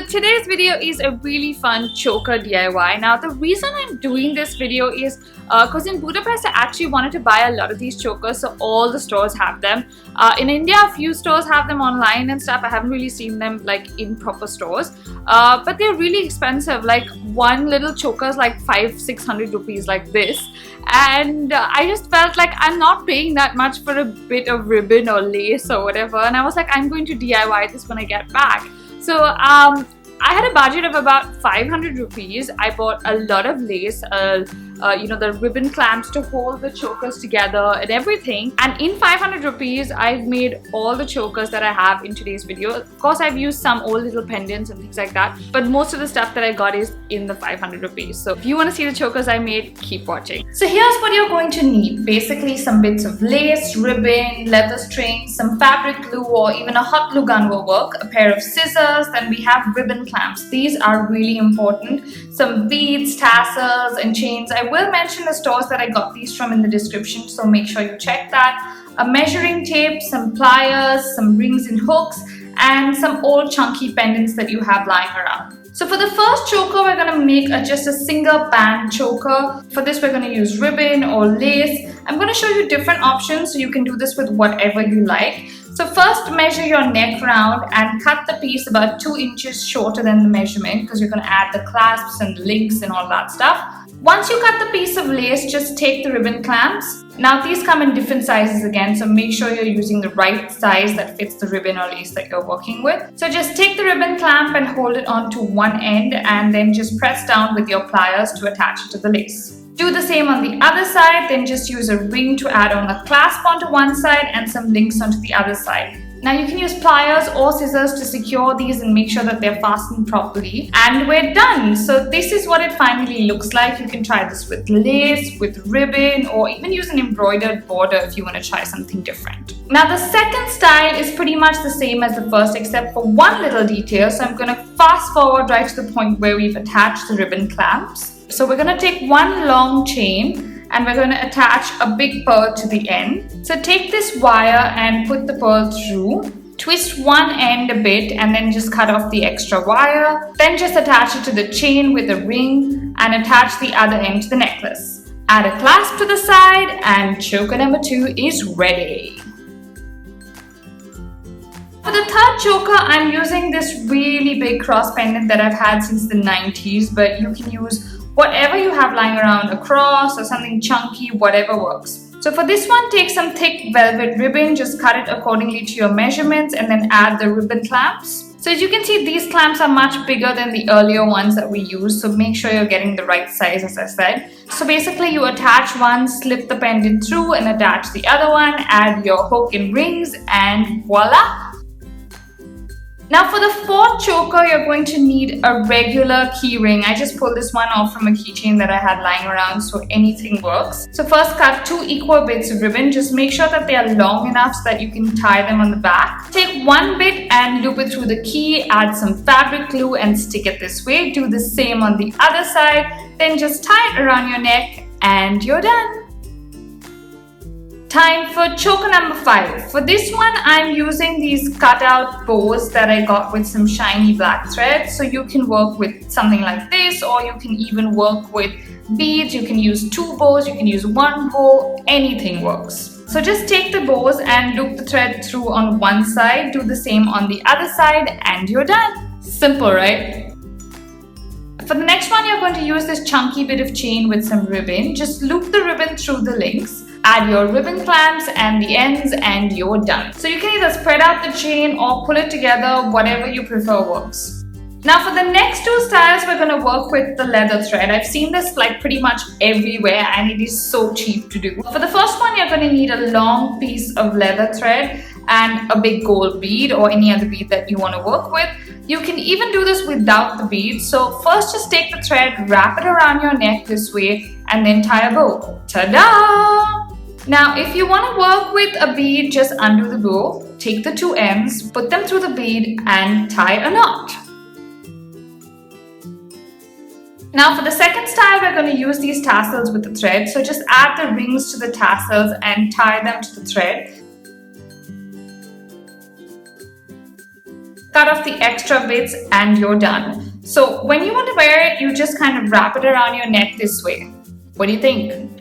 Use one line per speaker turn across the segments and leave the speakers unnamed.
today's video is a really fun choker DIY. Now the reason I'm doing this video is because in Budapest I actually wanted to buy a lot of these chokers, so all the stores have them. In India a few stores have them online and stuff. I haven't really seen them like in proper stores, but they're really expensive. Like one little choker is like 500-600 rupees like this, and I just felt like I'm not paying that much for a bit of ribbon or lace or whatever, and I was like, I'm going to DIY this when I get back. So I had a budget of about 500 rupees. I bought a lot of lace, the ribbon clamps to hold the chokers together and everything. And in 500 rupees, I've made all the chokers that I have in today's video. Of course, I've used some old little pendants and things like that, but most of the stuff that I got is in the 500 rupees. So if you want to see the chokers I made, keep watching. So here's what you're going to need. Basically, some bits of lace, ribbon, leather strings, some fabric glue, or even a hot glue gun will work, a pair of scissors, then we have ribbon clamps. These are really important. Some beads, tassels, and chains. I will mention the stores that I got these from in the description, so make sure you check that. A measuring tape, some pliers, some rings and hooks, and some old chunky pendants that you have lying around. So for the first choker, we're going to make just a single band choker. For this, we're going to use ribbon or lace. I'm going to show you different options, so you can do this with whatever you like. So first, measure your neck round and cut the piece about 2 inches shorter than the measurement, because you're going to add the clasps and links and all that stuff. Once you cut the piece of lace, just take the ribbon clamps. Now these come in different sizes again, so make sure you're using the right size that fits the ribbon or lace that you're working with. So just take the ribbon clamp and hold it onto one end, and then just press down with your pliers to attach it to the lace. Do the same on the other side, then just use a ring to add on a clasp onto one side and some links onto the other side. Now you can use pliers or scissors to secure these and make sure that they're fastened properly. And we're done. So this is what it finally looks like. You can try this with lace, with ribbon, or even use an embroidered border if you want to try something different. Now the second style is pretty much the same as the first, except for one little detail. So I'm going to fast forward right to the point where we've attached the ribbon clamps. So we're going to take one long chain and we're going to attach a big pearl to the end. So take this wire and put the pearl through. Twist one end a bit and then just cut off the extra wire. Then just attach it to the chain with a ring and attach the other end to the necklace. Add a clasp to the side and choker number 2 is ready. For the third choker, I'm using this really big cross pendant that I've had since the 90s, but you can use whatever you have lying around, a cross or something chunky, whatever works. So for this one, take some thick velvet ribbon, just cut it accordingly to your measurements and then add the ribbon clamps. So as you can see, these clamps are much bigger than the earlier ones that we used, so make sure you're getting the right size, as I said. So basically you attach one, slip the pendant through and attach the other one, add your hook and rings, and voila! Now for the fourth choker, you're going to need a regular key ring. I just pulled this one off from a keychain that I had lying around, so anything works. So first cut 2 equal bits of ribbon. Just make sure that they are long enough so that you can tie them on the back. Take one bit and loop it through the key, add some fabric glue and stick it this way. Do the same on the other side. Then just tie it around your neck and you're done. Time for choker number 5. For this one, I'm using these cutout bows that I got with some shiny black thread. So you can work with something like this, or you can even work with beads. You can use 2 bows, you can use 1 bow, anything works. So just take the bows and loop the thread through on one side, do the same on the other side, and you're done. Simple, right? For the next one, you're going to use this chunky bit of chain with some ribbon. Just loop the ribbon through the links. Add your ribbon clamps and the ends and you're done. So you can either spread out the chain or pull it together, whatever you prefer works. Now for the next 2 styles, we're going to work with the leather thread. I've seen this like pretty much everywhere and it is so cheap to do. For the first one, you're going to need a long piece of leather thread and a big gold bead or any other bead that you want to work with. You can even do this without the beads. So first just take the thread, wrap it around your neck this way and then tie a bow. Ta-da! Now, if you want to work with a bead, just undo the bow, take the 2 ends, put them through the bead and tie a knot. Now for the second style, we're going to use these tassels with the thread. So just add the rings to the tassels and tie them to the thread. cut off the extra bits, and you're done. So when you want to wear it, you just kind of wrap it around your neck this way. What do you think?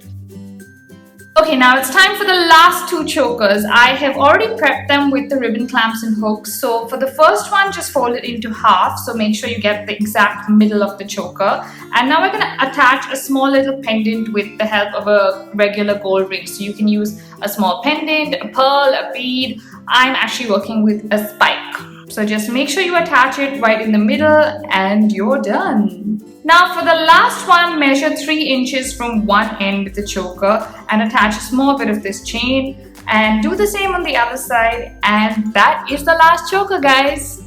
Okay, now it's time for the last two chokers. I have already prepped them with the ribbon clamps and hooks. So for the first one, just fold it into half. So make sure you get the exact middle of the choker. And now we're going to attach a small little pendant with the help of a regular gold ring. So you can use a small pendant, a pearl, a bead. I'm actually working with a spike. So just make sure you attach it right in the middle and you're done. Now for the last one, measure 3 inches from one end with the choker and attach a small bit of this chain, and do the same on the other side, and that is the last choker, guys.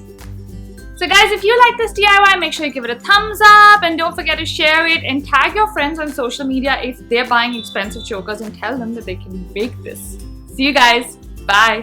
So guys, if you like this DIY, make sure you give it a thumbs up and don't forget to share it and tag your friends on social media if they're buying expensive chokers and tell them that they can make this. See you guys. Bye.